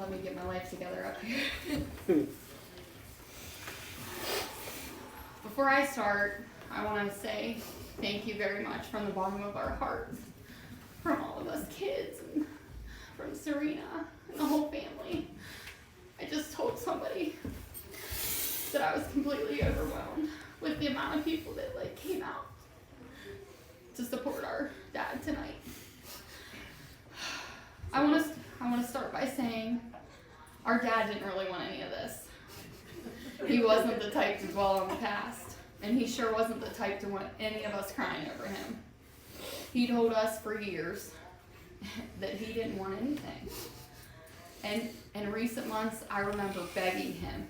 let me get my life together up here. Before I start, I want to say thank you very much from the bottom of our hearts, from all of us kids, and from Serena and the whole family. I just told somebody that I was completely overwhelmed with the amount of people that came out to support our dad tonight. I want to start by saying our dad didn't really want any of this. He wasn't the type to dwell on the past, and he sure wasn't the type to want any of us crying over him. He told us for years that he didn't want anything. And in recent months, I remember begging him.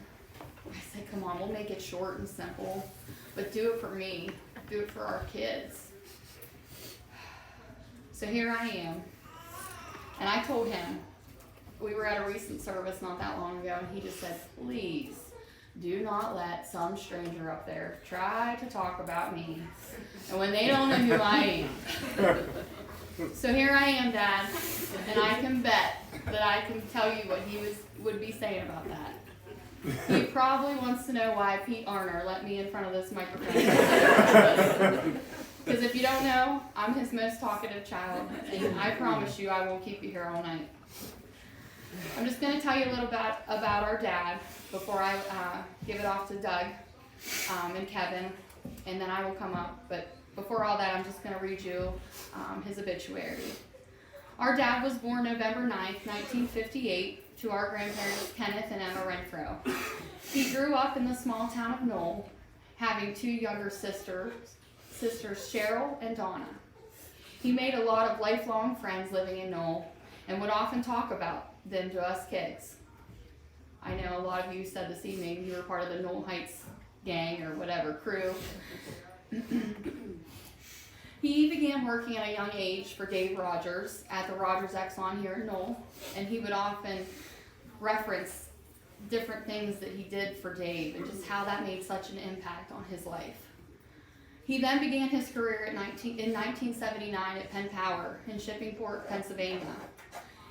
I said, come on, we'll make it short and simple, but do it for me. Do it for our kids. So here I am. And I told him, we were at a recent service not that long ago, and he just said, please do not let some stranger up there try to talk about me. And when they don't know who I am. So here I am, Dad, and I can bet that I can tell you what he would be saying about that. He probably wants to know why Pete Arner let me in front of this microphone. Because if you don't know, I'm his most talkative child, and I promise you I won't keep you here all night. I'm just going to tell you a little bit about our dad before I give it off to Doug and Kevin, and then I will come up. But before all that, I'm just going to read you his obituary. Our dad was born November 9th, 1958, to our grandparents Kenneth and Emma Renfro. He grew up in the small town of Knoll, having two younger sisters Cheryl and Donna. He made a lot of lifelong friends living in Knoll and would often talk about them to us kids. I know a lot of you said this evening you were part of the Knoll Heights gang or whatever crew. He began working at a young age for Dave Rogers at the Rogers Exxon here in Knoll, and he would often reference different things that he did for Dave and just how that made such an impact on his life. He then began his career in 1979 at Penn Power in Shippingport, Pennsylvania.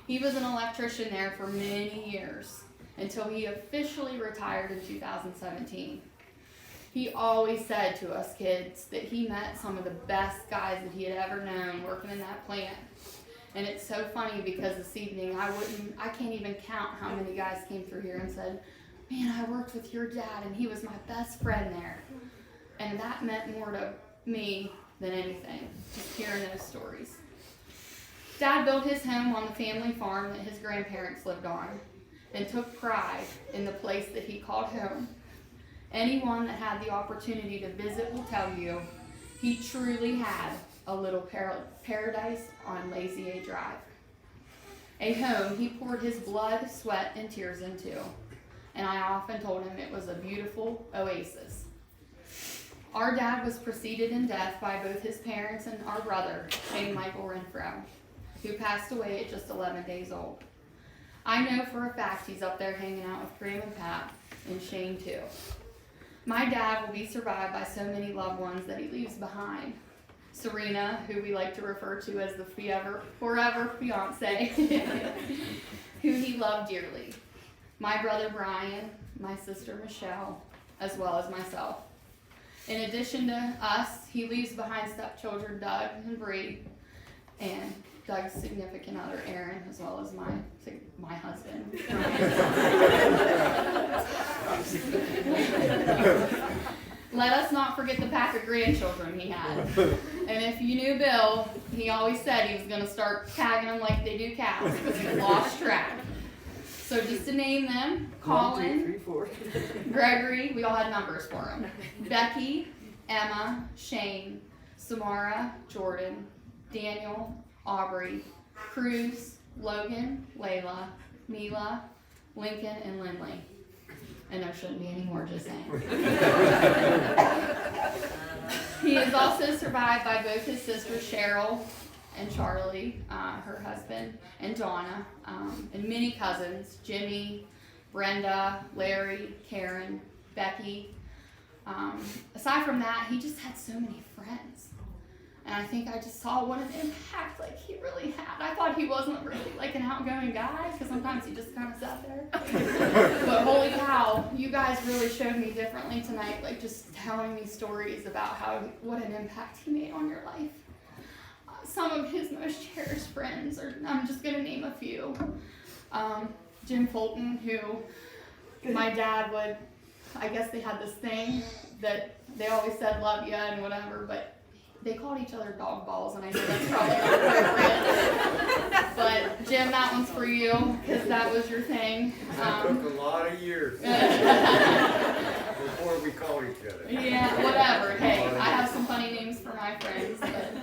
He was an electrician there for many years until he officially retired in 2017. He always said to us kids that he met some of the best guys that he had ever known working in that plant. And it's so funny because this evening I can't even count how many guys came through here and said, man, I worked with your dad and he was my best friend there. And that meant more to me than anything, just hearing those stories. Dad built his home on the family farm that his grandparents lived on and took pride in the place that he called home. Anyone that had the opportunity to visit will tell you he truly had a little paradise on Lazy A Drive. A home he poured his blood, sweat, and tears into. And I often told him it was a beautiful oasis. Our dad was preceded in death by both his parents and our brother, named Michael Renfro, who passed away at just 11 days old. I know for a fact he's up there hanging out with Graham and Pat, and Shane too. My dad will be survived by so many loved ones that he leaves behind. Serena, who we like to refer to as the forever fiance, who he loved dearly. My brother Brian, my sister Michelle, as well as myself. In addition to us, he leaves behind stepchildren Doug and Bree, and Doug's significant other Aaron, as well as my husband. Let us not forget the pack of grandchildren he had. And if you knew Bill, he always said he was going to start tagging them like they do cats because he lost track. So just to name them, Colin, 1, 2, 3, 4. Gregory, we all had numbers for him. Becky, Emma, Shane, Samara, Jordan, Daniel, Aubrey, Cruz, Logan, Layla, Mila, Lincoln, and Lindley. And there shouldn't be any more, just saying. He is also survived by both his sisters, Cheryl and Charlie, her husband, and Donna, and many cousins, Jimmy, Brenda, Larry, Karen, Becky. Aside from that, he just had so many friends. And I think I just saw what an impact like he really had. I thought he wasn't really like an outgoing guy, because sometimes he just kind of sat there. But holy cow, you guys really showed me differently tonight, like just telling me stories about what an impact he made on your life. Some of his most cherished friends, I'm just going to name a few. Jim Fulton, who my dad would, I guess they had this thing that they always said love ya and whatever, but they called each other dog balls, and I know that's probably not appropriate. But Jim, that one's for you, because that was your thing. It took a lot of years before we called each other. Yeah, whatever. Hey, I have some funny names for my friends. But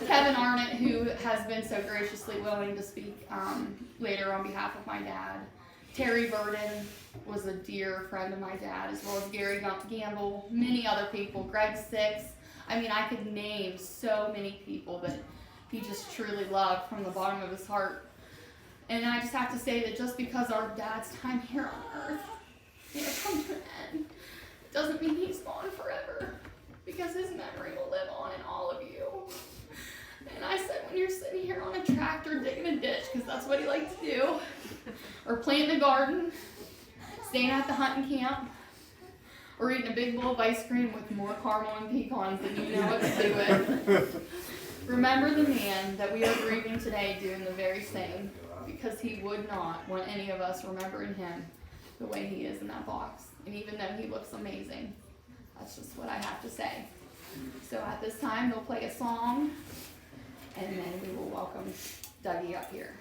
Kevin Arner, who has been so graciously willing to speak later on behalf of my dad. Terry Burden was a dear friend of my dad, as well as Gary Gamble, many other people, Greg Six. I mean, I could name so many people that he just truly loved from the bottom of his heart. And I just have to say that just because our dad's time here on earth come to an end, doesn't mean he's gone forever, because his memory will live on in all of you. And I said, when you're sitting here on a tractor digging a ditch, because that's what he liked to do, or planting a garden, staying at the hunting camp, or eating a big bowl of ice cream with more caramel and pecans than you know what to do with. Remember the man that we are grieving today doing the very same, because he would not want any of us remembering him the way he is in that box. And even though he looks amazing, that's just what I have to say. So at this time, they'll play a song, and then we will welcome Dougie up here.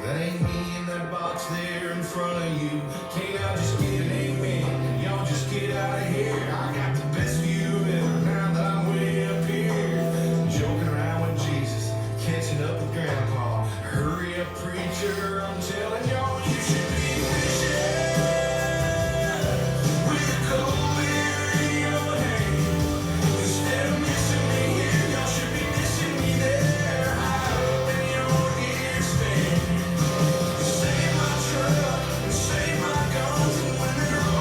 That ain't me in that box there in front of you. Can't I just get an amen? Y'all just get out of here. I got the best view ever now that I'm way up here. Joking around with Jesus, catching up with Grandpa. Hurry up, preacher, I'm telling y'all you should be fishing with a cold beer in your hand. Instead of missing me here, y'all should be missing me there. High up in your ear stand. Save my truck and save my guns, and when they're all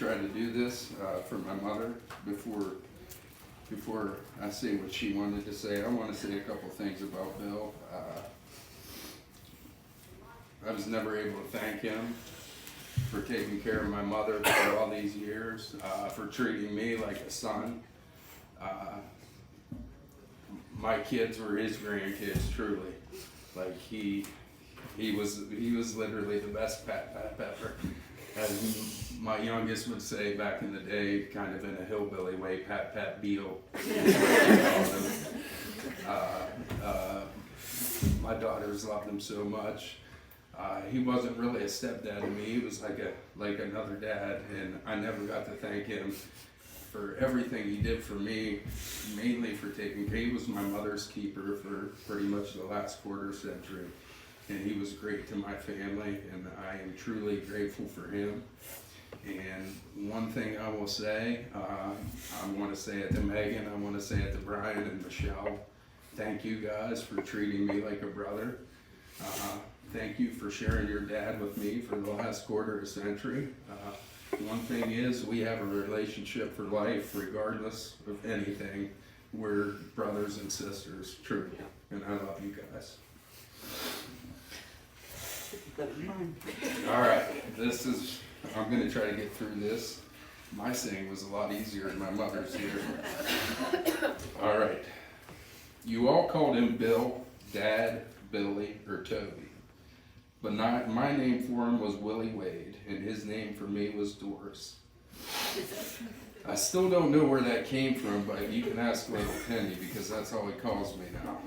try to do this for my mother before I say what she wanted to say. I want to say a couple things about Bill. I was never able to thank him for taking care of my mother for all these years, for treating me like a son. My kids were his grandkids, truly. Like he was literally the best pat ever. As my youngest would say back in the day, kind of in a hillbilly way, Pat Beal. My daughters loved him so much. He wasn't really a stepdad to me. He was like another dad, and I never got to thank him for everything he did for me, mainly for taking care. He was my mother's keeper for pretty much the last quarter century, and he was great to my family, and I am truly grateful for him. And one thing I will say, I want to say it to Megan, I want to say it to Brian and Michelle. Thank you guys for treating me like a brother. Thank you for sharing your dad with me for the last quarter of a century. One thing is, we have a relationship for life, regardless of anything. We're brothers and sisters, truly, and I love you guys. All right, I'm gonna try to get through this. My saying was a lot easier than my mother's here. All right, you all called him Bill, Dad, Billy, or Toby. But my name for him was Willie Wade, and his name for me was Doris. I still don't know where that came from, but you can ask Little Penny, because that's how he calls me now.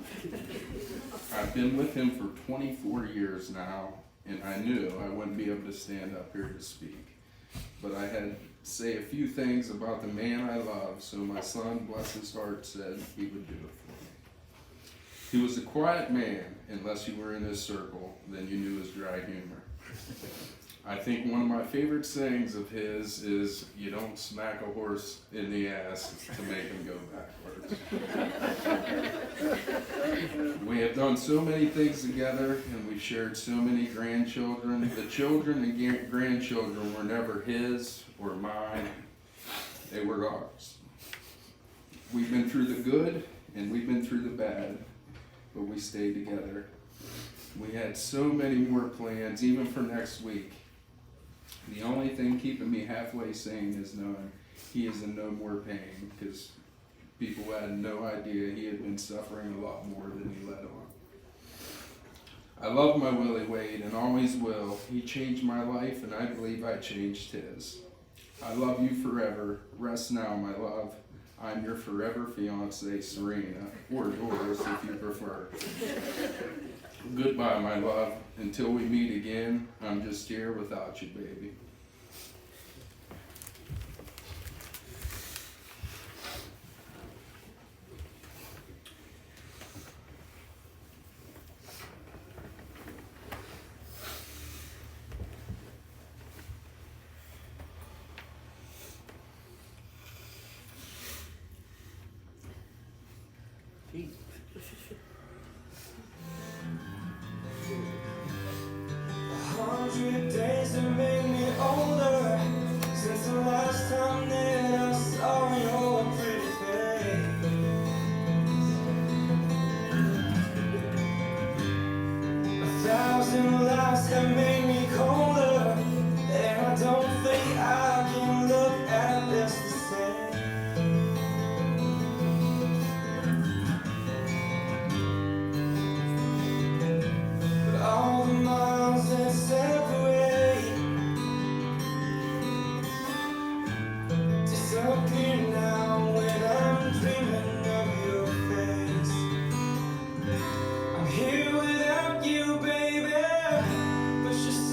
I've been with him for 24 years now, and I knew I wouldn't be able to stand up here to speak. But I had to say a few things about the man I love, so my son, bless his heart, said he would do it for me. He was a quiet man, unless you were in his circle, then you knew his dry humor. I think one of my favorite sayings of his is, you don't smack a horse in the ass to make him go backwards. We have done so many things together, and we've shared so many grandchildren. The children and grandchildren were never his or mine, they were ours. We've been through the good, and we've been through the bad, but we stayed together. We had so many more plans, even for next week. The only thing keeping me halfway sane is knowing he is in no more pain, because people had no idea he had been suffering a lot more than he let on. I love my Willie Wade and always will. He changed my life, and I believe I changed his. I love you forever. Rest now, my love. I'm your forever fiance, Serena, or Doris if you prefer. Goodbye, my love. Until we meet again, I'm just here without you, baby. Days have made me older since the last time that I saw your pretty face. 1,000 lives have made me colder, and I don't think I can look at this the same. But all the miles that separate disappear now when I'm dreaming of your face. I'm here without you, baby, but you're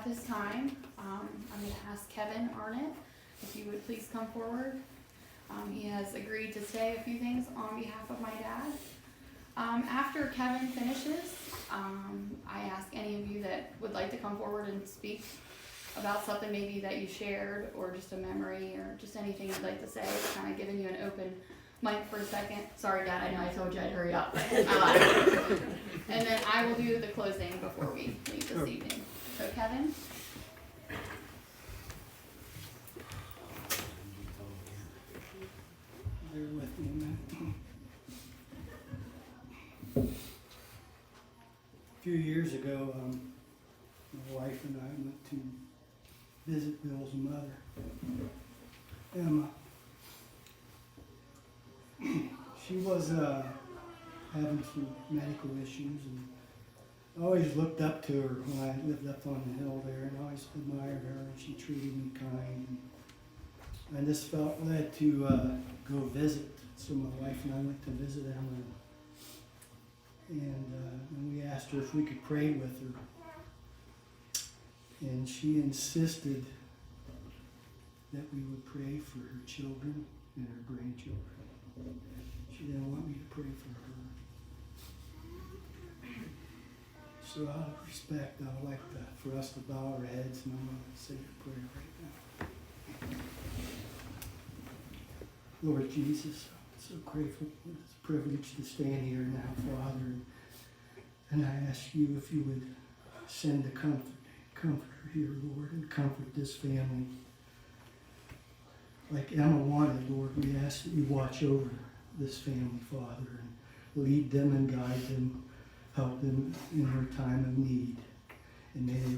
this time, I'm going to ask Kevin Arner if you would please come forward. He has agreed to say a few things on behalf of my dad. After Kevin finishes, I ask any of you that would like to come forward and speak about something maybe that you shared, or just a memory, or just anything you'd like to say. Kind of giving you an open mic for a second. Sorry, Dad, I know I told you I'd hurry up. And then I will do the closing before we leave this evening. So, Kevin? Bear with me a minute. A few years ago, my wife and I went to visit Bill's mother, Emma. She was having some medical issues, and I always looked up to her when I lived up on the hill there, and I always admired her, and she treated me kind. And I just felt led to go visit. So my wife and I went to visit Emma, and we asked her if we could pray with her. And she insisted that we would pray for her children and her grandchildren. She didn't want me to pray for her. So out of respect, I would like for us to bow our heads, and I'm going to say a prayer right now. Lord Jesus, I'm so grateful for this privilege to stand here now, Father. And I ask you if you would send a comforter here, Lord, and comfort this family. Like Emma wanted, Lord, we ask that you watch over this family, Father, and lead them and guide them, help them in their time of need. And may they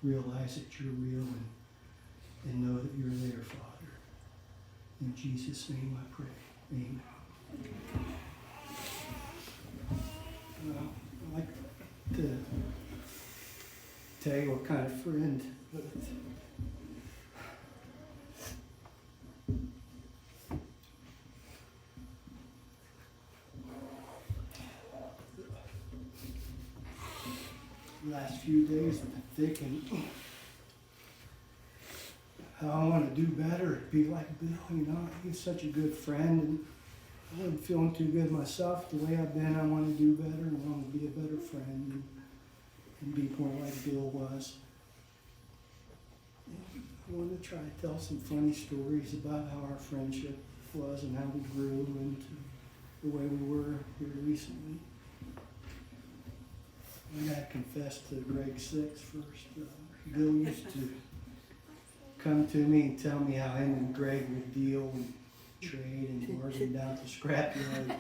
realize that you're real, and know that you're there, Father. In Jesus' name I pray. Amen. I'd like to tell you what kind of friend, but the last few days I've been thinking how I want to do better, be like Bill, you know. He's such a good friend, and I wasn't feeling too good myself the way I've been. I want to do better, and I want to be a better friend and be more like Bill was. And I want to try to tell some funny stories about how our friendship was and how we grew into the way we were here recently. I got to confess to Greg 6 first. Bill used to come to me and tell me how him and Greg would deal and trade and bargain down at the scrapyard.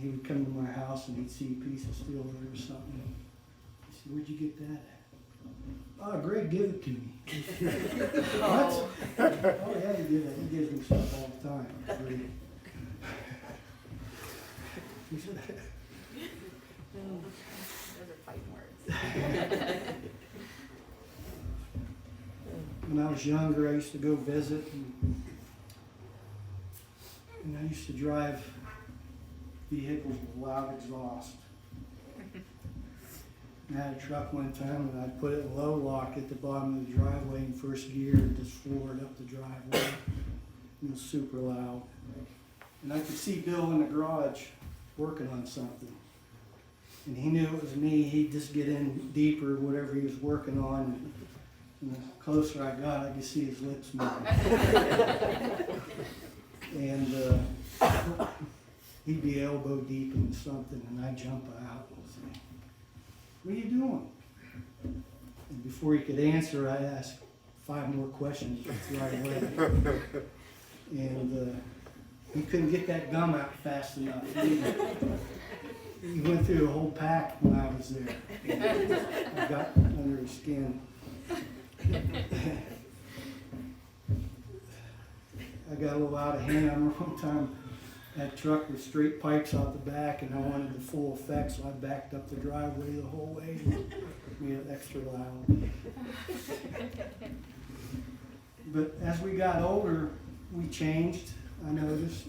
He would come to my house and he'd see a piece of steel there or something. He said, "Where'd you get that at?" "Oh, Greg gave it to me." "What?" "Oh yeah, he did that. He gives me stuff all the time." Greg. Those are fighting words. When I was younger, I used to go visit, and I used to drive vehicles with loud exhaust. I had a truck one time, and I'd put it in low lock at the bottom of the driveway in first gear and just floored up the driveway. It was super loud. And I could see Bill in the garage working on something. And he knew it was me. He'd just get in deeper, whatever he was working on. And the closer I got, I could see his lips moving. And he'd be elbow deep into something, and I'd jump out and say, "What are you doing?" And before he could answer, I'd ask 5 more questions right away. And he couldn't get that gum out fast enough. He went through the whole pack when I was there. I got under his skin. I got a little out of hand. I remember one time that truck with straight pipes out the back, and I wanted the full effect, so I backed up the driveway the whole way and made it extra loud. But as we got older, we changed. I noticed,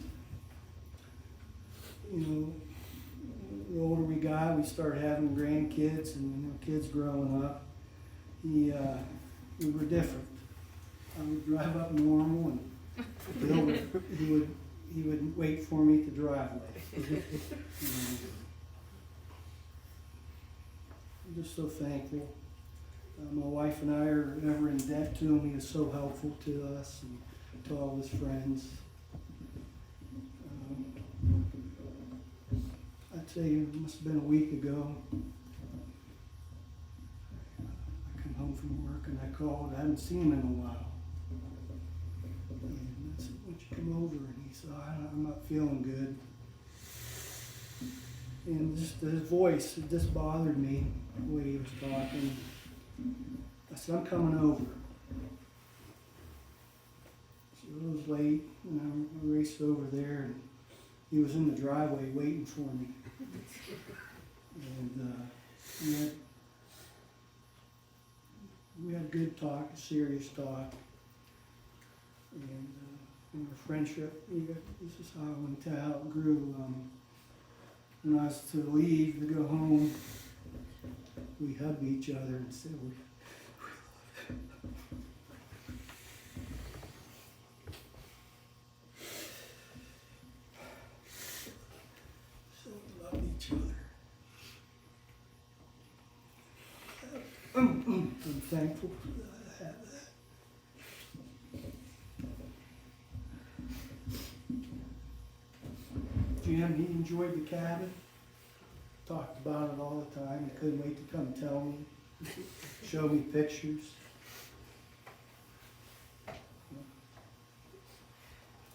you know, the older we got, we started having grandkids and, you know, kids growing up. We were different. I would drive up normal, and Bill he would wait for me at the driveway. And I'm just so thankful. My wife and I are never in debt to him. He was so helpful to us and to all his friends. I'd say it must have been a week ago. I come home from work and I called. I hadn't seen him in a while. And I said, "Why don't you come over?" And he said, "I'm not feeling good." And just his voice, it just bothered me, the way he was talking. I said, "I'm coming over." So it was late, and I raced over there, and he was in the driveway waiting for me. And we had good talk, serious talk. And our friendship, this is how I went to how it grew. When I was to leave to go home, we hugged each other and said, we loved each other. I'm thankful that I have that. Jim, he enjoyed the cabin. Talked about it all the time. He couldn't wait to come tell me, show me pictures.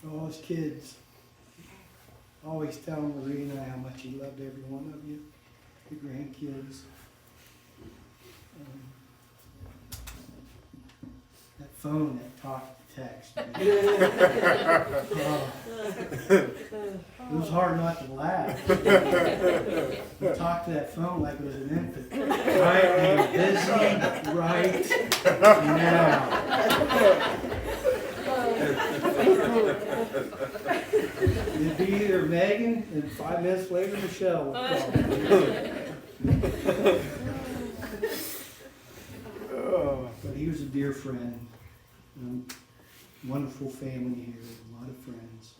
All his kids, always telling Marina how much he loved every one of you, the grandkids. That phone that talked to text. It was hard not to laugh. He talked to that phone like it was an infant. Right, and busy right now. It'd be either Megan, and 5 minutes later Michelle would call. But he was a dear friend. Wonderful family here, a lot of friends.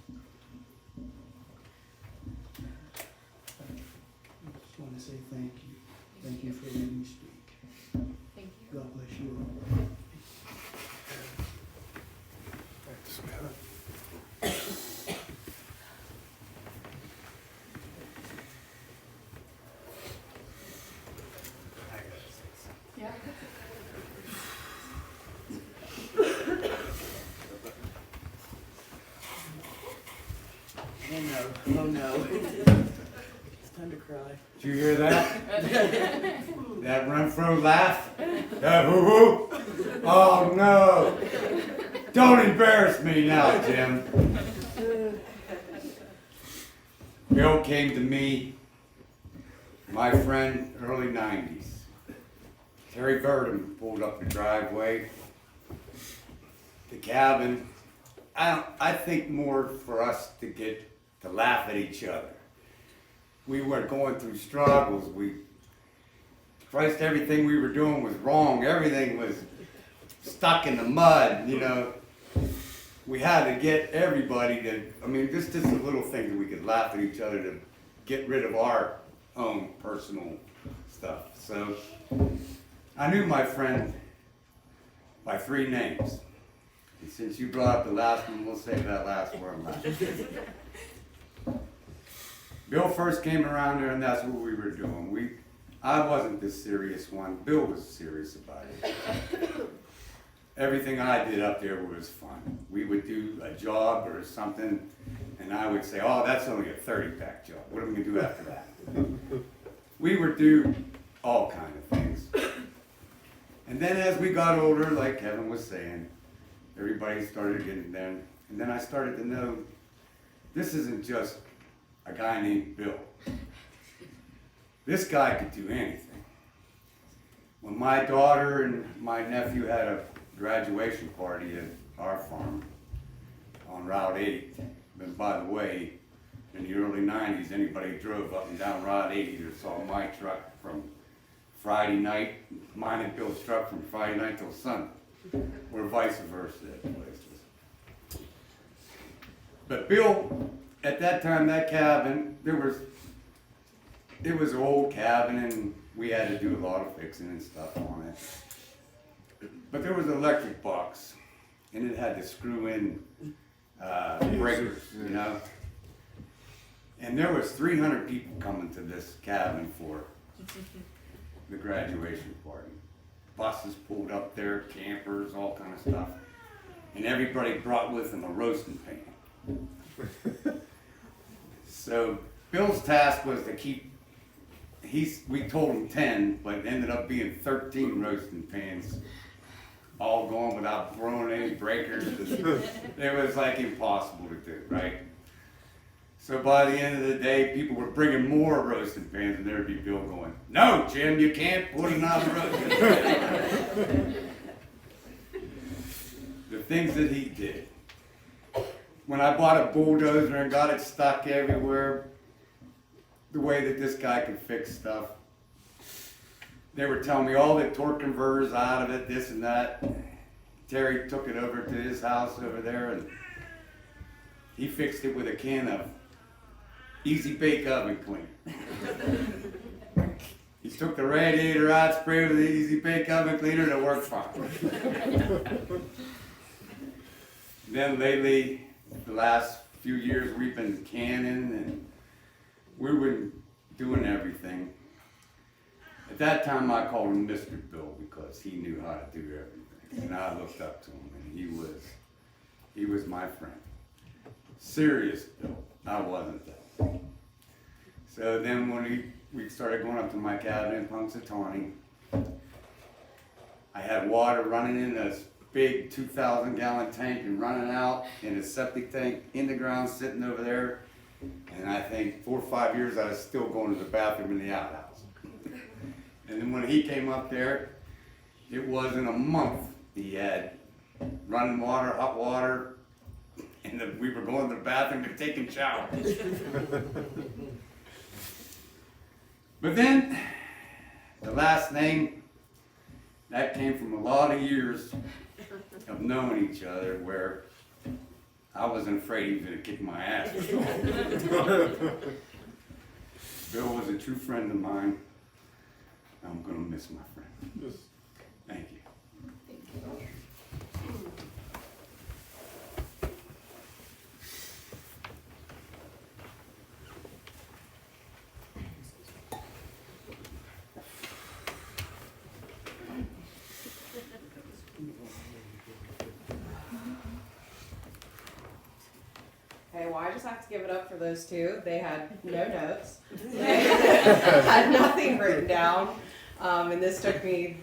I just want to say thank you. Thank you for letting me speak. Thank you. God bless you all. Yeah. Oh no. It's time to cry. Did you hear that? That Renfro laugh? That hoo-hoo? Oh no! Don't embarrass me now, Jim. Bill came to me, my friend, early 90s. Terry Verdon pulled up the driveway. The cabin. I think more for us to laugh at each other. We were going through struggles. Christ, everything we were doing was wrong. Everything was stuck in the mud, you know. We had to get everybody just a little thing that we could laugh at each other to get rid of our own personal stuff. So I knew my friend by 3 names. And since you brought up the last one, we'll save that last one last. Bill first came around there, and that's what we were doing. I wasn't the serious one. Bill was serious about it. Everything I did up there was fun. We would do a job or something, and I would say, "Oh, that's only a 30-pack job. What are we going to do after that?" We would do all kinds of things. And then as we got older, like Kevin was saying, everybody started getting there. And then I started to know this isn't just a guy named Bill. This guy could do anything. When my daughter and my nephew had a graduation party at our farm on Route 8, and by the way, in the early 90s, anybody drove up and down Route 80 or saw my truck from Friday night, mine and Bill's truck from Friday night till Sunday, or vice versa at places. But Bill, at that time, that cabin, it was an old cabin and we had to do a lot of fixing and stuff on it. But there was an electric box and it had to screw in breakers, you know? And there was 300 people coming to this cabin for the graduation party. Buses pulled up there, campers, all kind of stuff. And everybody brought with them a roasting pan. So Bill's task was to keep, we told him 10, but it ended up being 13 roasting pans, all going without throwing any breakers. It was like impossible to do, right? So by the end of the day, people were bringing more roasting pans, and there'd be Bill going, "No, Jim, you can't put another roasting pan." The things that he did. When I bought a bulldozer and got it stuck everywhere, the way that this guy could fix stuff, they were telling me all the torque converters out of it, this and that. Terry took it over to his house over there, and he fixed it with a can of Easy Bake Oven Cleaner. He took the radiator out, sprayed with the Easy Bake Oven Cleaner, and it worked fine. Then lately, the last few years, we've been canning and we've been doing everything. At that time, I called him Mr. Bill because he knew how to do everything. And I looked up to him, and he was my friend. Serious Bill. I wasn't that. So then when we started going up to my cabin in Punxsutawney, I had water running in this big 2,000-gallon tank and running out in a septic tank in the ground sitting over there. And I think 4 or 5 years I was still going to the bathroom in the outhouse. And then when he came up there, it was in a month he had running water, hot water, and we were going to the bathroom and taking showers. But then, the last name, that came from a lot of years of knowing each other where I wasn't afraid he was going to kick my ass. Bill was a true friend of mine. I'm going to miss my friend. Thank you. Okay, well, I just have to give it up for those two. They had no notes. They had nothing written down. And this took me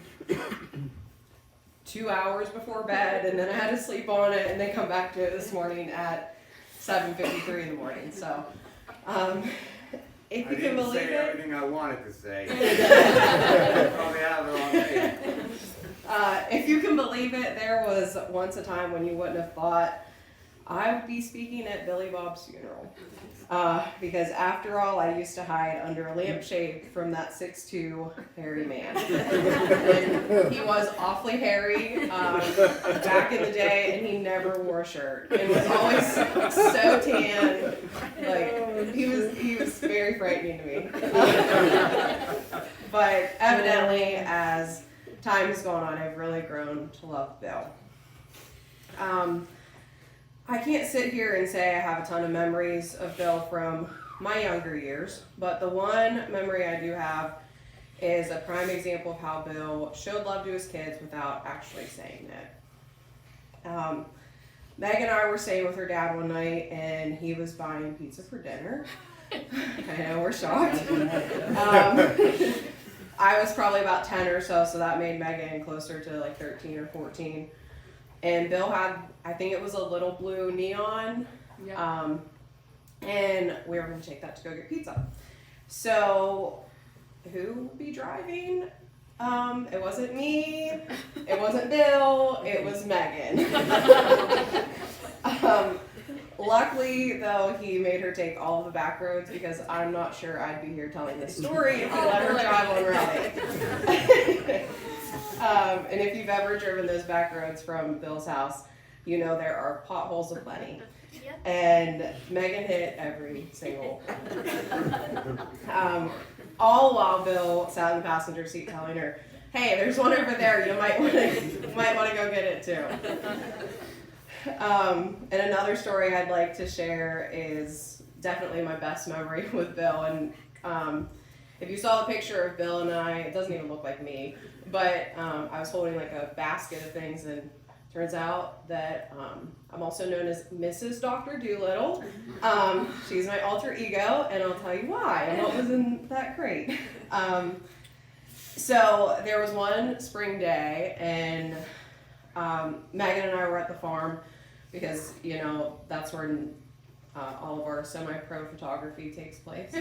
2 hours before bed, and then I had to sleep on it, and then come back to it this morning at 7:53 in the morning. So, if you can believe I didn't say it. everything I wanted to say. I probably have it on me. If you can believe it, there was once a time when you wouldn't have thought I would be speaking at Billy Bob's funeral. Because after all, I used to hide under a lampshade from that 6'2" hairy man. And he was awfully hairy back in the day, and he never wore a shirt and was always so tan. Like he was very frightening to me. But evidently, as time has gone on, I've really grown to love Bill. I can't sit here and say I have a ton of memories of Bill from my younger years, but the one memory I do have is a prime example of how Bill showed love to his kids without actually saying it. Meg and I were staying with her dad one night, and he was buying pizza for dinner. I know, we're shocked. I was probably about 10 or so that made Megan closer to like 13 or 14. And Bill had, I think it was a little blue neon, Yeah. and we were going to take that to go get pizza. So, who would be driving? It wasn't me, it wasn't Bill, it was Megan. Luckily, though, he made her take all of the back roads because I'm not sure I'd be here telling this story if we let her drive on Route 8. And if you've ever driven those back roads from Bill's house, you know there are potholes aplenty. And Megan hit every single one. All while Bill sat in the passenger seat telling her, hey, there's one over there, you might want to go get it too. And another story I'd like to share is definitely my best memory with Bill. And if you saw the picture of Bill and I, it doesn't even look like me, but I was holding like a basket of things, and turns out that I'm also known as Mrs. Dr. Doolittle. She's my alter ego, and I'll tell you why and what was in that crate. So there was one spring day, and Megan and I were at the farm because, you know, that's where all of our semi-pro photography takes place.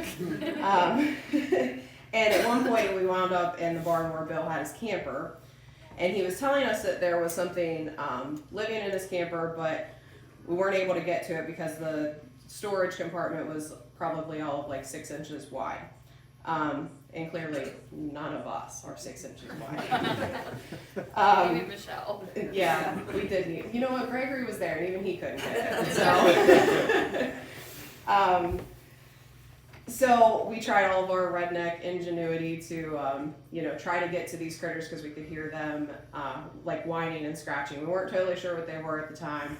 And at one point we wound up in the barn where Bill had his camper, and he was telling us that there was something living in his camper, but we weren't able to get to it because the storage compartment was probably all of like 6 inches wide. And clearly none of us are 6 inches wide. Maybe Michelle. Yeah, we did need, you know what, Gregory was there and even he couldn't get it, so. So we tried all of our redneck ingenuity to, you know, try to get to these critters because we could hear them like whining and scratching. We weren't totally sure what they were at the time.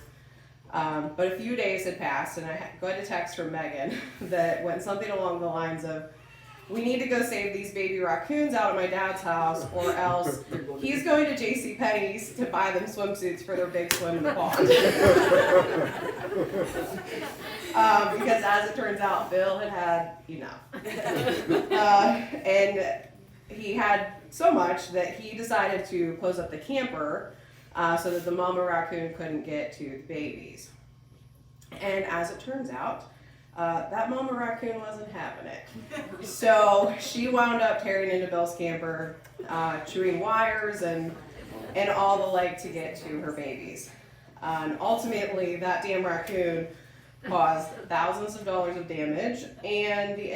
But a few days had passed, and I got a text from Megan that went something along the lines of, we need to go save these baby raccoons out at my dad's house, or else he's going to JCPenney's to buy them swimsuits for their big swim in the pond. Because as it turns out, Bill had had enough. And he had so much that he decided to close up the camper so that the mama raccoon couldn't get to the babies. And as it turns out, that mama raccoon wasn't having it. So she wound up tearing into Bill's camper, chewing wires and all the like to get to her babies. And ultimately, that damn raccoon caused thousands of dollars of damage, and the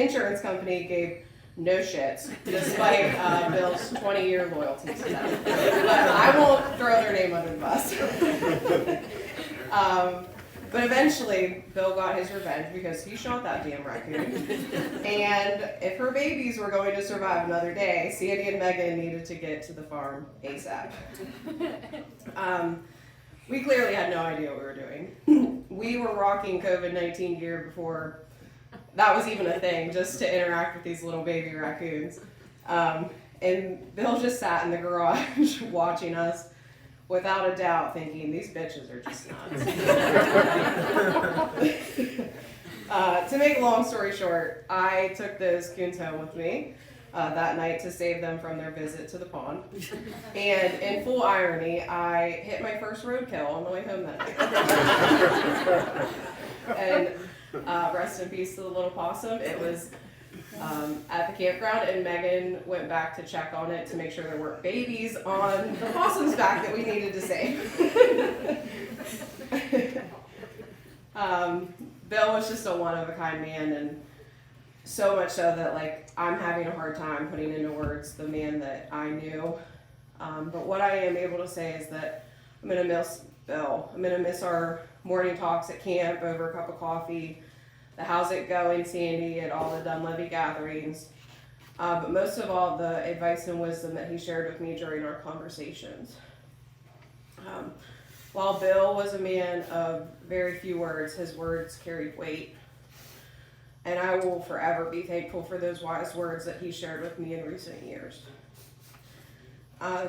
insurance company gave no shits, despite Bill's 20-year loyalty to them. But I won't throw their name under the bus. But eventually, Bill got his revenge because he shot that damn raccoon. And if her babies were going to survive another day, Sandy and Megan needed to get to the farm ASAP. We clearly had no idea what we were doing. We were rocking COVID-19 gear before that was even a thing, just to interact with these little baby raccoons. And Bill just sat in the garage watching us, without a doubt thinking, these bitches are just nuts. To make a long story short, I took those coons home with me that night to save them from their visit to the pond. And in full irony, I hit my first roadkill on the way home that night. And rest in peace to the little possum. It was at the campground, and Megan went back to check on it to make sure there weren't babies on the possum's back that we needed to save. Bill was just a one-of-a-kind man, and so much so that, like, I'm having a hard time putting into words the man that I knew. But what I am able to say is that I'm going to miss Bill. I'm going to miss our morning talks at camp over a cup of coffee, the how's it going Sandy at all the Dunleavy gatherings, but most of all the advice and wisdom that he shared with me during our conversations. While Bill was a man of very few words, his words carried weight, and I will forever be thankful for those wise words that he shared with me in recent years.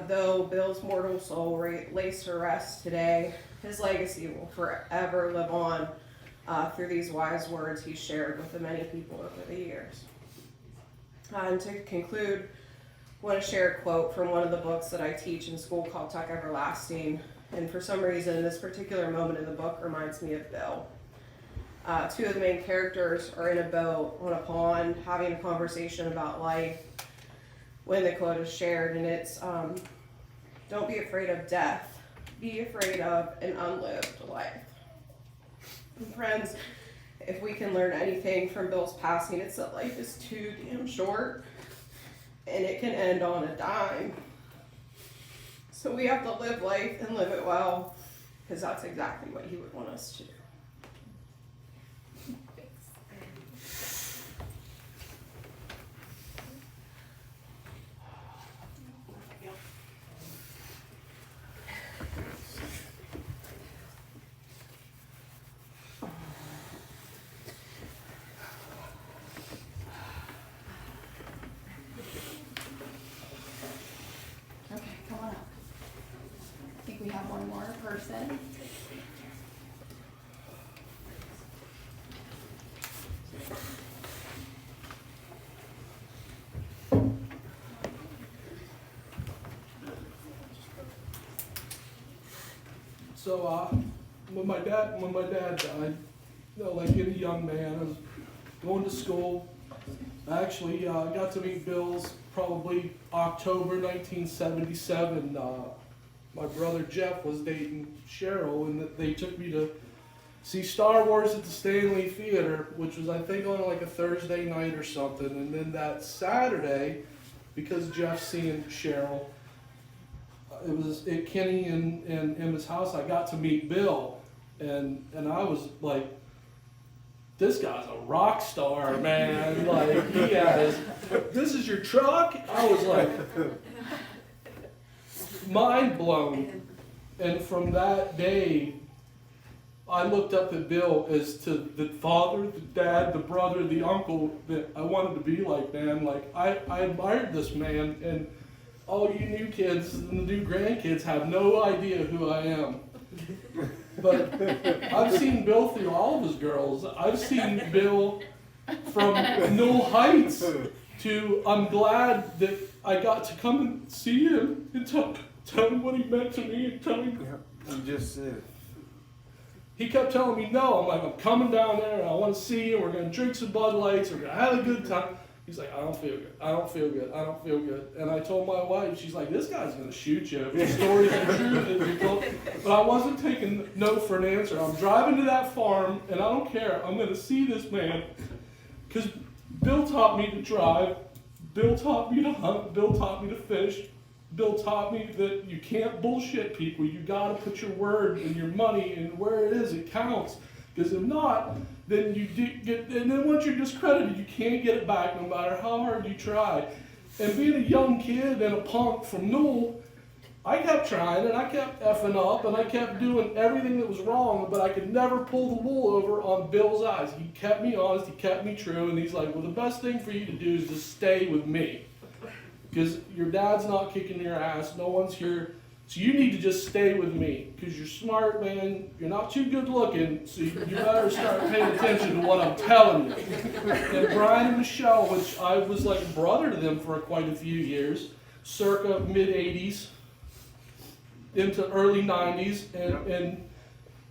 Though Bill's mortal soul lays to rest today, his legacy will forever live on through these wise words he shared with the many people over the years. And to conclude, I want to share a quote from one of the books that I teach in school called Tuck Everlasting. And for some reason, this particular moment in the book reminds me of Bill. Two of the main characters are in a boat on a pond having a conversation about life when the quote is shared, and it's, don't be afraid of death, be afraid of an unlived life. And friends, if we can learn anything from Bill's passing, it's that life is too damn short and it can end on a dime. So we have to live life and live it well, because that's exactly what he would want us to do. Okay, come on up. I think we have one more person. So, when my dad died, you know, like any young man, I was going to school. I actually got to meet Bill's probably October 1977. My brother Jeff was dating Cheryl, and they took me to see Star Wars at the Stanley Theater, which was, I think, on like a Thursday night or something. And then that Saturday, because Jeff's seeing Cheryl, it was at Kenny and Emma's house, I got to meet Bill, and I was like, this guy's a rock star, man. Like, he has, this is your truck? I was like, mind blown. And from that day, I looked up at Bill as to the father, the dad, the brother, the uncle that I wanted to be like, man. Like, I admired this man, and all you new kids and the new grandkids have no idea who I am. But I've seen Bill through all of his girls. I've seen Bill from Knoll Heights to I'm glad that I got to come and see him and tell him what he meant to me and tell him. You just said. He kept telling me no. I'm like, I'm coming down there and I want to see you. We're going to drink some Bud Lights. We're going to have a good time. He's like, I don't feel good. I don't feel good. I don't feel good. And I told my wife, she's like, this guy's going to shoot you. If the story's the truth. He told. But I wasn't taking no for an answer. I'm driving to that farm, and I don't care. I'm going to see this man. Because Bill taught me to drive. Bill taught me to hunt. Bill taught me to fish. Bill taught me that you can't bullshit people. You got to put your word and your money and where it is, it counts. Because if not, then you get, and then once you're discredited, you can't get it back no matter how hard you try. And being a young kid and a punk from Newell, I kept trying and I kept effing up and I kept doing everything that was wrong, but I could never pull the wool over on Bill's eyes. He kept me honest, he kept me true, and he's like, well, the best thing for you to do is just stay with me. Because your dad's not kicking your ass, no one's here. So you need to just stay with me, because you're smart, man. You're not too good looking, so you better start paying attention to what I'm telling you. And Brian and Michelle, which I was like a brother to them for quite a few years, circa mid-'80s into early 90s, and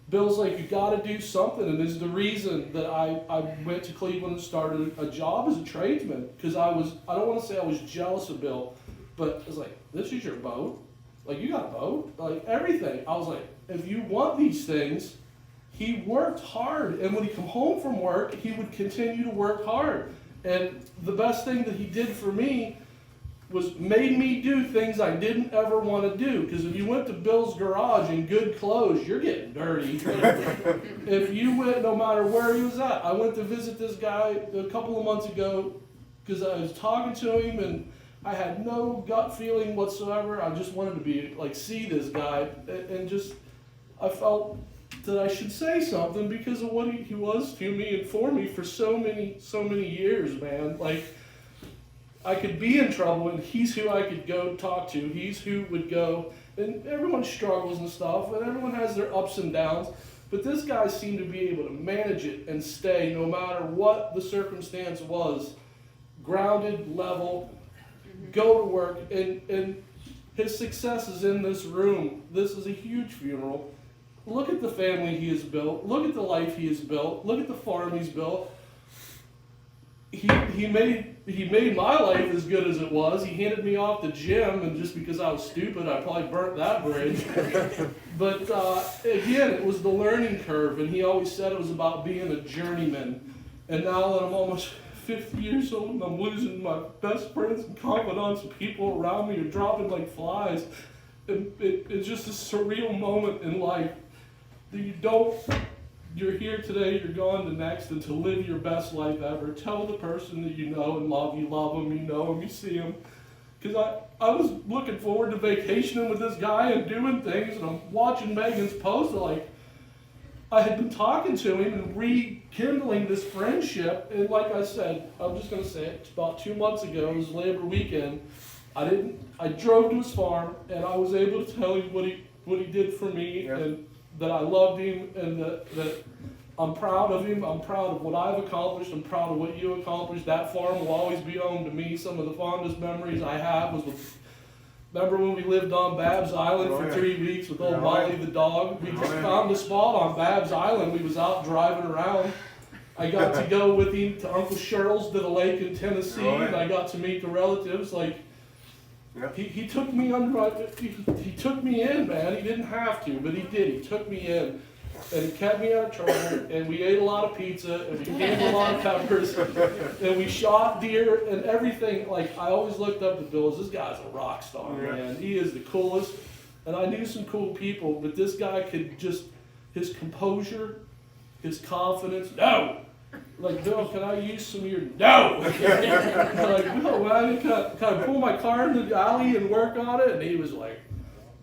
Bill's like, you got to do something, and this is the reason that I went to Cleveland and started a job as a tradesman, because I don't want to say I was jealous of Bill, but I was like, this is your boat. Like, you got a boat, like everything. I was like, if you want these things, he worked hard. And when he come home from work, he would continue to work hard. And the best thing that he did for me was made me do things I didn't ever want to do. Because if you went to Bill's garage in good clothes, you're getting dirty. If you went, no matter where he was at, I went to visit this guy a couple of months ago because I was talking to him and I had no gut feeling whatsoever. I just wanted to be like, see this guy, and just, I felt that I should say something because of what he was to me and for me for so many years, man. Like, I could be in trouble and he's who I could go talk to. He's who would go, and everyone struggles and stuff, and everyone has their ups and downs, but this guy seemed to be able to manage it and stay no matter what the circumstance was, grounded, level, go to work, and his success is in this room. This is a huge funeral. Look at the family he has built. Look at the life he has built. Look at the farm he's built. he made my life as good as it was. He handed me off the gym, and just because I was stupid, I probably burnt that bridge. But again, it was the learning curve, and he always said it was about being a journeyman. And now that I'm almost 50 years old and I'm losing my best friends and confidants and people around me are dropping like flies, it's just a surreal moment in life that you're here today, you're gone the next, and to live your best life ever. Tell the person that you know and love them, you know him, you see him. Because I was looking forward to vacationing with this guy and doing things, and I'm watching Megan's post, like, I had been talking to him and rekindling this friendship, and like I said, I'm just going to say it, about 2 months ago, it was Labor weekend, I drove to his farm, and I was able to tell you what he did for me, and that I loved him, and that I'm proud of him. I'm proud of what I've accomplished. I'm proud of what you accomplished. That farm will always be home to me. Some of the fondest memories I have was with, remember when we lived on Babs Island for 3 weeks with old Molly the dog? We just found a spot on Babs Island. We was out driving around. I got to go with him to Uncle Cheryl's to the lake in Tennessee, and I got to meet the relatives. Like, he took me he took me in, man. He didn't have to, but he did. He took me in, and he kept me out of trouble, and we ate a lot of pizza, and we gave a lot of peppers, and we shot deer and everything. Like, I always looked up to Bill as this guy's a rock star, man. He is the coolest, and I knew some cool people, but this guy could just, his composure, his confidence, no! Like, Bill, can I use some of your, no! Like, Bill, well, can I pull my car into the alley and work on it? And he was like,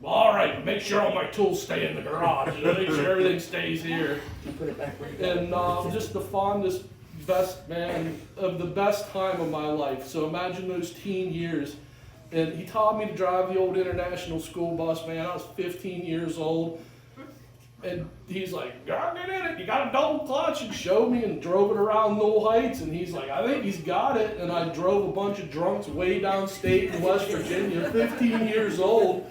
well, all right, make sure all my tools stay in the garage, and make sure everything stays here. And just the fondest, best, man, of the best time of my life. So imagine those teen years. And he taught me to drive the old international school bus, man. I was 15 years old. And he's like, get in it, you got a double clutch, and showed me and drove it around Knoll Heights, and he's like, I think he's got it, and I drove a bunch of drunks way downstate in West Virginia, 15 years old,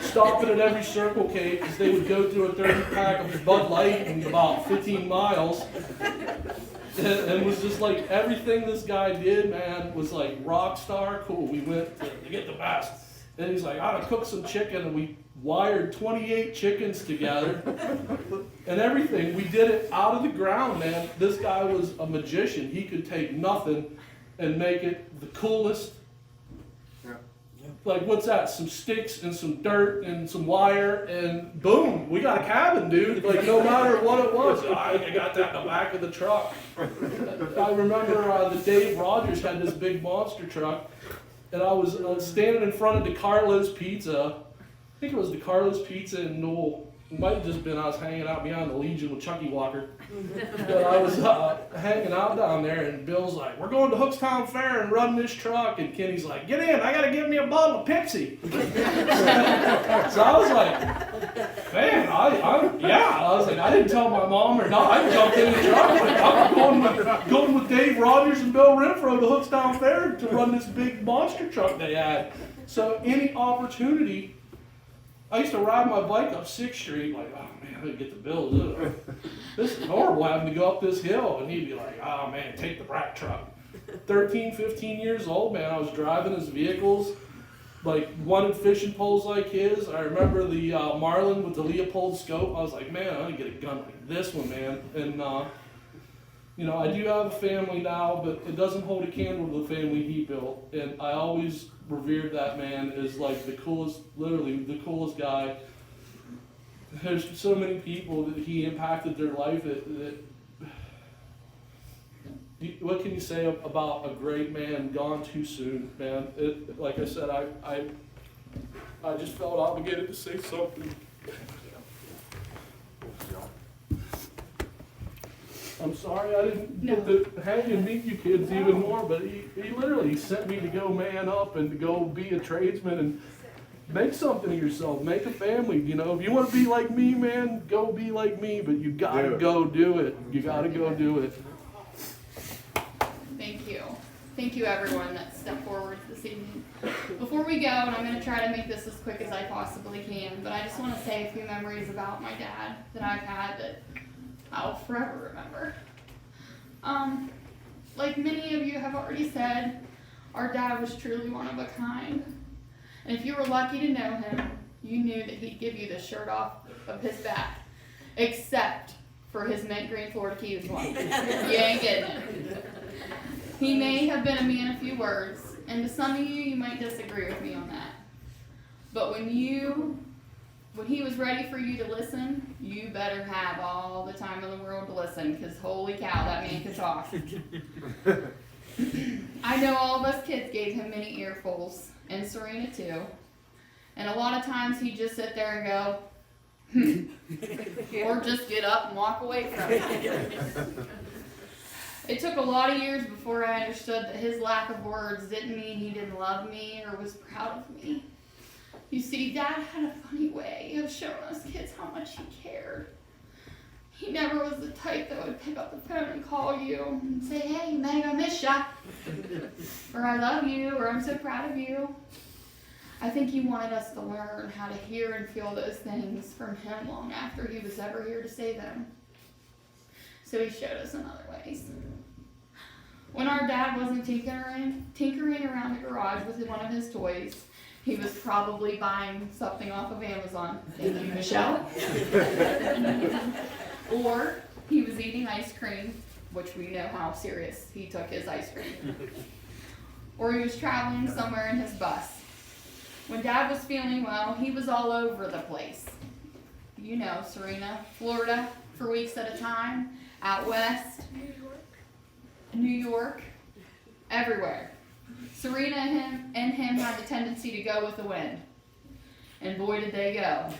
stopping at every Circle K, because they would go through a 30-pack of Bud Light in about 15 miles, and it was just like, everything this guy did, man, was like rock star, cool, we went to get the best. And he's like, I'm gonna cook some chicken, and we wired 28 chickens together and everything. We did it out of the ground, man. This guy was a magician. He could take nothing and make it the coolest. Like, what's that? Some sticks and some dirt and some wire, and boom, we got a cabin, dude. Like, no matter what it was, I got that in the back of the truck. I remember the Dave Rogers had this big monster truck, and I was standing in front of DeCarlo's Pizza. I think it was DeCarlo's Pizza in Knoll. It might have just been I was hanging out behind the Legion with Chucky Walker. But I was hanging out down there, and Bill's like, we're going to Hookstown Fair and run this truck. And Kenny's like, get in, I got to give me a bottle of Pepsi. So I was like, man, I was like, I didn't tell my mom or not. I jumped in the truck. Like, I'm going with Dave Rogers and Bill Renfro to Hookstown Fair to run this big monster truck they had. So any opportunity. I used to ride my bike up 6th Street, like, oh man, I didn't get the bills. This is horrible having to go up this hill. And he'd be like, oh man, take the brat truck. 13, 15 years old, man, I was driving his vehicles, like, wanted fishing poles like his. I remember the Marlin with the Leopold scope. I was like, man, I'm gonna get a gun like this one, man. And, you know, I do have a family now, but it doesn't hold a candle to the family he built. And I always revered that man as like the coolest, literally the coolest guy. There's so many people that he impacted their life what can you say about a great man gone too soon, man? Like I said, I just felt obligated to say something. I'm sorry I didn't get to hang and meet you kids even more, but he literally sent me to go man up and to go be a tradesman and make something of yourself, make a family, you know. If you want to be like me, man, go be like me, but you gotta go do it. You gotta go do it. Thank you. Thank you everyone that stepped forward this evening. Before we go, and I'm going to try to make this as quick as I possibly can, but I just want to say a few memories about my dad that I've had that I'll forever remember. Like like many of you have already said, our dad was truly one of a kind. And if you were lucky to know him, you knew that he'd give you the shirt off of his back, except for his mint green Florida Keys one. You ain't getting it. He may have been a man of few words, and to some of you, you might disagree with me on that. But when he was ready for you to listen, you better have all the time in the world to listen, because holy cow, that man could talk. I know all of us kids gave him many earfuls, and Serena too. And a lot of times he'd just sit there and go, or just get up and walk away from it. It took a lot of years before I understood that his lack of words didn't mean he didn't love me or was proud of me. You see, Dad had a funny way of showing us kids how much he cared. He never was the type that would pick up the phone and call you and say, "Hey, Meg, I miss ya," or "I love you," or "I'm so proud of you." I think he wanted us to learn how to hear and feel those things from him long after he was ever here to say them. So he showed us in other ways. When our dad wasn't tinkering around the garage with one of his toys, he was probably buying something off of Amazon. Thank you, Michelle. Or he was eating ice cream, which we know how serious he took his ice cream. Or he was traveling somewhere in his bus. When Dad was feeling well, he was all over the place. You know, Serena, Florida, for weeks at a time, out west, New York, everywhere. Serena and him had the tendency to go with the wind. And boy, did they go.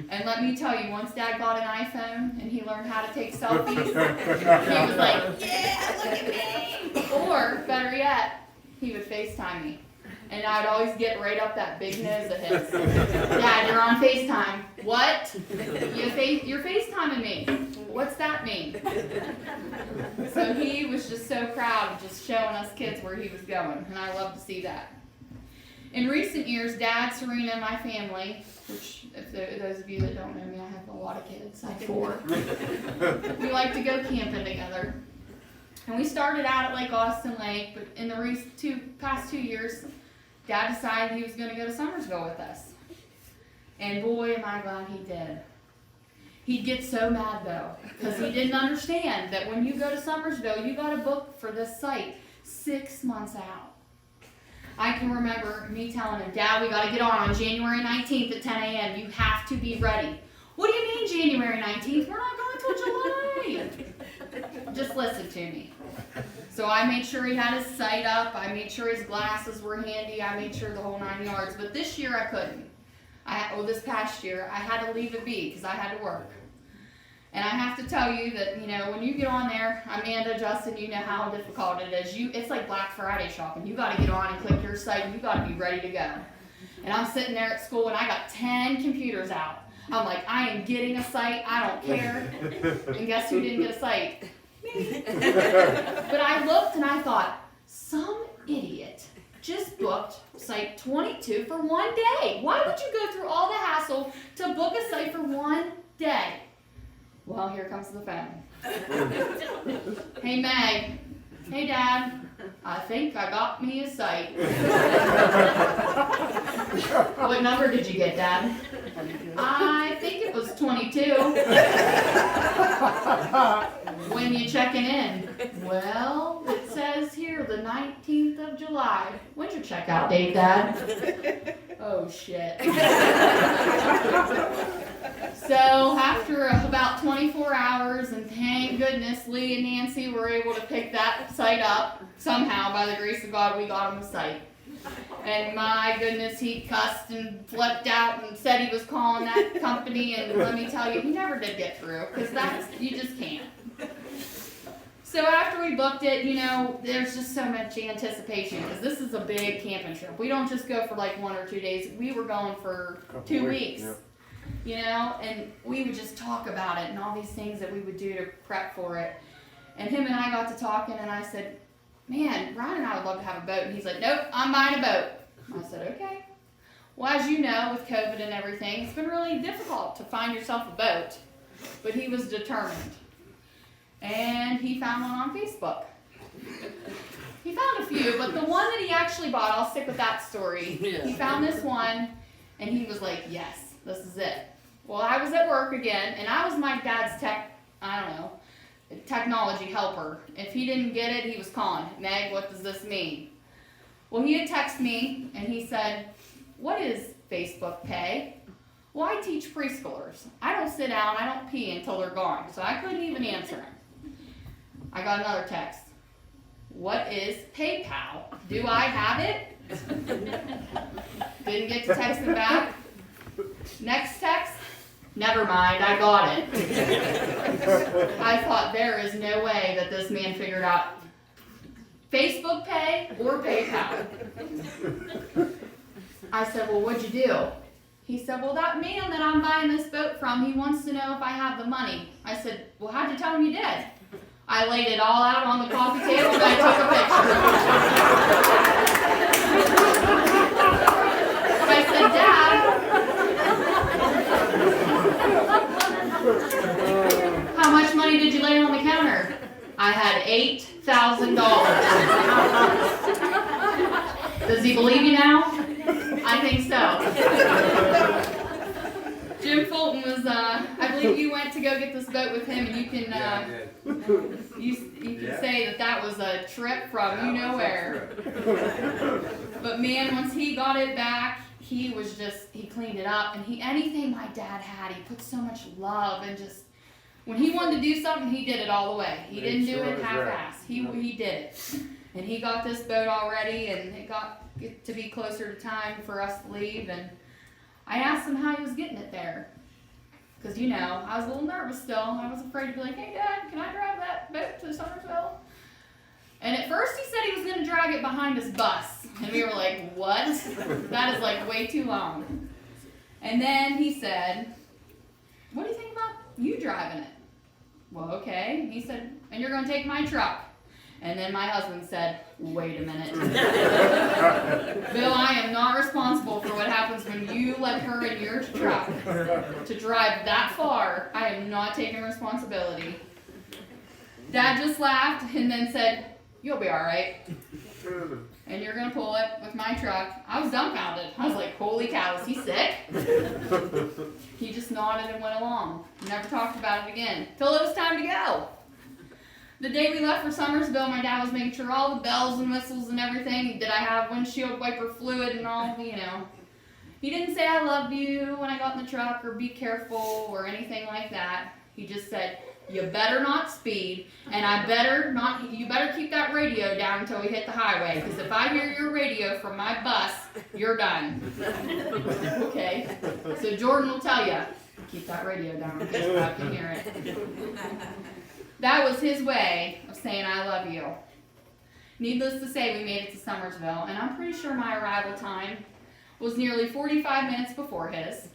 And let me tell you, once Dad got an iPhone and he learned how to take selfies, he was like, "Yeah, look at me." Or, better yet, he would FaceTime me. And I would always get right up that big nose of his. "Dad, you're on FaceTime." "What?" You're FaceTiming me." "What's that mean?" So he was just so proud of just showing us kids where he was going, and I love to see that. In recent years, Dad, Serena, and my family, which if those of you that don't know me, I have a lot of kids, I have 4. We like to go camping together. And we started out at Lake Austin Lake, but in the past 2 years, Dad decided he was going to go to Summersville with us. And boy, am I glad he did. He'd get so mad though, because he didn't understand that when you go to Summersville, you got to book for this site 6 months out. I can remember me telling him, "Dad, we got to get on January 19th at 10 a.m. You have to be ready." "What do you mean January 19th? We're not going till July." Just listen to me. So I made sure he had his sight up. I made sure his glasses were handy. I made sure the whole 9 yards. But this year I couldn't. This past year I had to leave it be because I had to work. And I have to tell you that, when you get on there, Amanda, Justin, you know how difficult it is. It's like Black Friday shopping. You got to get on and click your site, and you got to be ready to go. And I'm sitting there at school, and I got 10 computers out. I'm like, I am getting a site. I don't care. And guess who didn't get a site? Me. But I looked, and I thought, some idiot just booked site 22 for 1 day. Why would you go through all the hassle to book a site for 1 day? Well, here comes the phone. "Hey, Meg." "Hey, Dad. I think I got me a site." "What number did you get, Dad?" "I think it was 22. "When you checking in?" "Well, it says here the 19th of July. When's your checkout date, Dad?" Oh, shit. So after about 24 hours, and thank goodness Lee and Nancy were able to pick that site up, somehow, by the grace of God, we got him a site. And my goodness, he cussed and flipped out and said he was calling that company, and let me tell you, he never did get through, because you just can't. So after we booked it, there's just so much anticipation, because this is a big camping trip. We don't just go for like 1 or 2 days. We were going for 2 weeks. Yeah. And we would just talk about it and all these things that we would do to prep for it. And him and I got to talking, and I said, "Man, Ryan and I would love to have a boat." And he's like, "Nope, I'm buying a boat." I said, "Okay." Well, as you know, with COVID and everything, it's been really difficult to find yourself a boat. But he was determined. And he found one on Facebook. He found a few, but the one that he actually bought, I'll stick with that story. He found this one, and he was like, yes, this is it. Well, I was at work again, and I was my dad's technology helper. If he didn't get it, he was calling, Meg, what does this mean? Well, he had texted me, and he said, what is Facebook Pay? Well, I teach preschoolers. I don't sit down, I don't pee until they're gone, so I couldn't even answer him. I got another text. What is PayPal? Do I have it? Didn't get to text him back. Next text, never mind, I got it. I thought there is no way that this man figured out Facebook Pay or PayPal. I said, well, what'd you do? He said, well, that man that I'm buying this boat from, he wants to know if I have the money. I said, well, how'd you tell him you did? I laid it all out on the coffee table and I took a picture. I said, Dad, how much money did you lay on the counter? I had $8,000. Does he believe you now? I think so. Jim Fulton was, I believe you went to go get this boat with him, and you can, you can say that was a trip from you know where. But man, once he got it back, he cleaned it up, and anything my dad had, he put so much love and just, when he wanted to do something, he did it all the way. He didn't do it half-assed. He did it. And he got this boat all ready, and it got to be closer to time for us to leave, and I asked him how he was getting it there. Because, you know, I was a little nervous still. I was afraid to be like, hey, Dad, can I drive that boat to Summersville? And at first he said he was going to drag it behind his bus. And we were like, what? That is like way too long. And then he said, what do you think about you driving it? Well, okay. He said, and you're going to take my truck. And then my husband said, wait a minute. Bill, I am not responsible for what happens when you let her in your truck to drive that far. I am not taking responsibility. Dad just laughed and then said, you'll be all right. And you're going to pull it with my truck. I was dumbfounded. I was like, holy cow, is he sick? He just nodded and went along. Never talked about it again. Till it was time to go. The day we left for Summersville, my dad was making sure all the bells and whistles and everything. Did I have windshield wiper fluid and all, you know. He didn't say I love you when I got in the truck or be careful or anything like that. He just said, you better not speed, and you better keep that radio down until we hit the highway, because if I hear your radio from my bus, you're done. Okay, so Jordan will tell you, keep that radio down in case I can hear it. That was his way of saying I love you. Needless to say, we made it to Summersville, and I'm pretty sure my arrival time was nearly 45 minutes before his.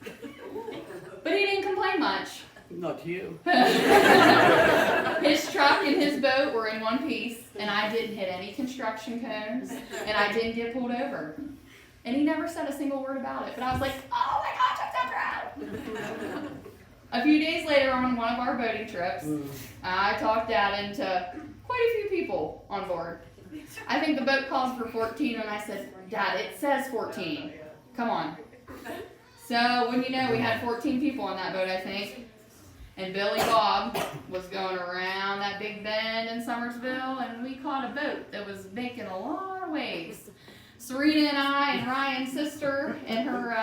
But he didn't complain much. Not you. His truck and his boat were in one piece, and I didn't hit any construction cones, and I didn't get pulled over. And he never said a single word about it, but I was like, oh my gosh, I'm so proud. A few days later on one of our boating trips, I talked Dad into quite a few people on board. I think the boat calls for 14, and I said, Dad, it says 14. Come on. So, when you know, we had 14 people on that boat, I think. And Billy Bob was going around that big bend in Summersville, and we caught a boat that was making a lot of waves. Serena and I and Ryan's sister and her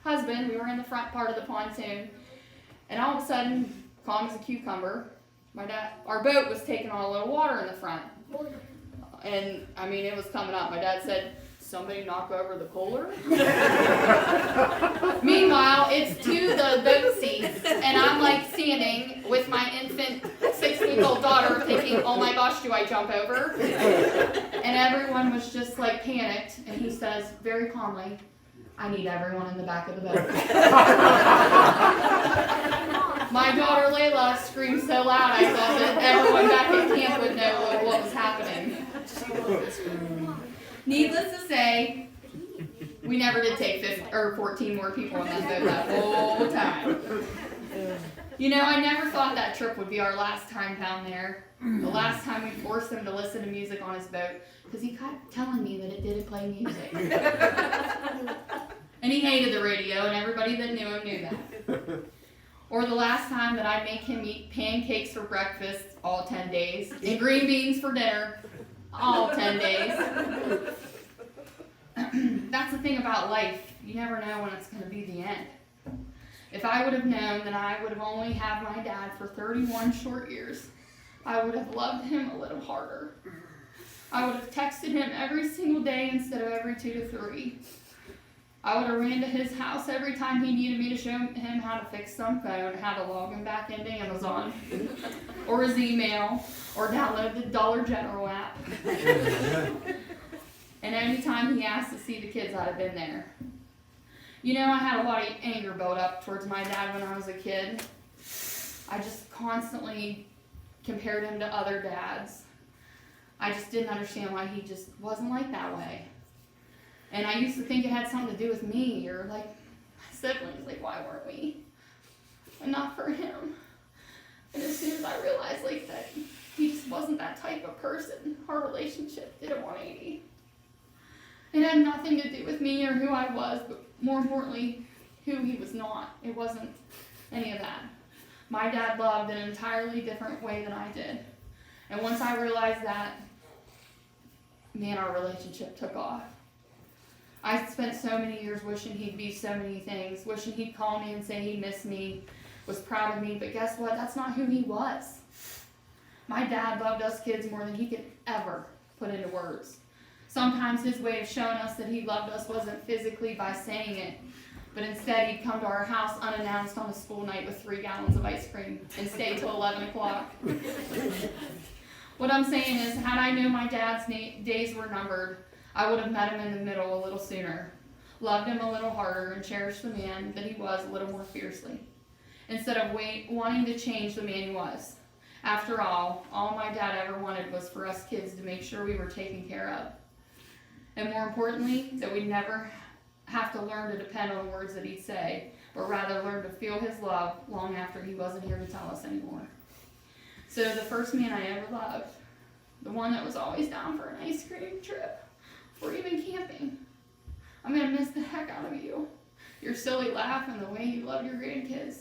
husband, we were in the front part of the pontoon. And all of a sudden, calm as a cucumber, our boat was taking on a little water in the front. And, I mean, it was coming up. My dad said, somebody knock over the cooler? Meanwhile, it's to the boat seats, and I'm like standing with my infant 6-week-old daughter thinking, oh my gosh, do I jump over? And everyone was just like panicked, and he says very calmly, I need everyone in the back of the boat. My daughter Layla screamed so loud I thought that everyone back at camp would know what was happening. Needless to say, we never did take 14 more people on that boat that whole time. You know, I never thought that trip would be our last time down there. The last time we forced him to listen to music on his boat, because he kept telling me that it didn't play music. And he hated the radio, and everybody that knew him knew that. Or the last time that I make him eat pancakes for breakfast all 10 days, and green beans for dinner all 10 days. That's the thing about life. You never know when it's going to be the end. If I would have known that I would have only had my dad for 31 short years, I would have loved him a little harder. I would have texted him every single day instead of every 2 to 3. I would have ran to his house every time he needed me to show him how to fix some phone, how to log him back into Amazon, or his email, or download the Dollar General app. And any time he asked to see the kids, I'd have been there. You know, I had a lot of anger built up towards my dad when I was a kid. I just constantly compared him to other dads. I just didn't understand why he just wasn't like that way. And I used to think it had something to do with me, or like my siblings, like why weren't we enough for him? And as soon as I realized like that he just wasn't that type of person, our relationship did a 180. It had nothing to do with me or who I was, but more importantly, who he was not. It wasn't any of that. My dad loved in an entirely different way than I did. And once I realized that, man, our relationship took off. I spent so many years wishing he'd be so many things, wishing he'd call me and say he missed me, was proud of me, but guess what? That's not who he was. My dad loved us kids more than he could ever put into words. Sometimes his way of showing us that he loved us wasn't physically by saying it, but instead he'd come to our house unannounced on a school night with 3 gallons of ice cream and stay till 11 o'clock. What I'm saying is, had I known my dad's days were numbered, I would have met him in the middle a little sooner, loved him a little harder, and cherished the man that he was a little more fiercely, instead of wanting to change the man he was. After all my dad ever wanted was for us kids to make sure we were taken care of. And more importantly, that we'd never have to learn to depend on the words that he'd say, but rather learn to feel his love long after he wasn't here to tell us anymore. So the first man I ever loved, the one that was always down for an ice cream trip, or even camping, I'm going to miss the heck out of you. Your silly laugh and the way you loved your grandkids.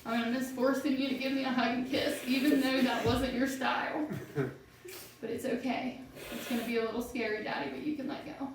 I'm going to miss forcing you to give me a hug and kiss, even though that wasn't your style. But it's okay. It's going to be a little scary, Daddy, but you can let go.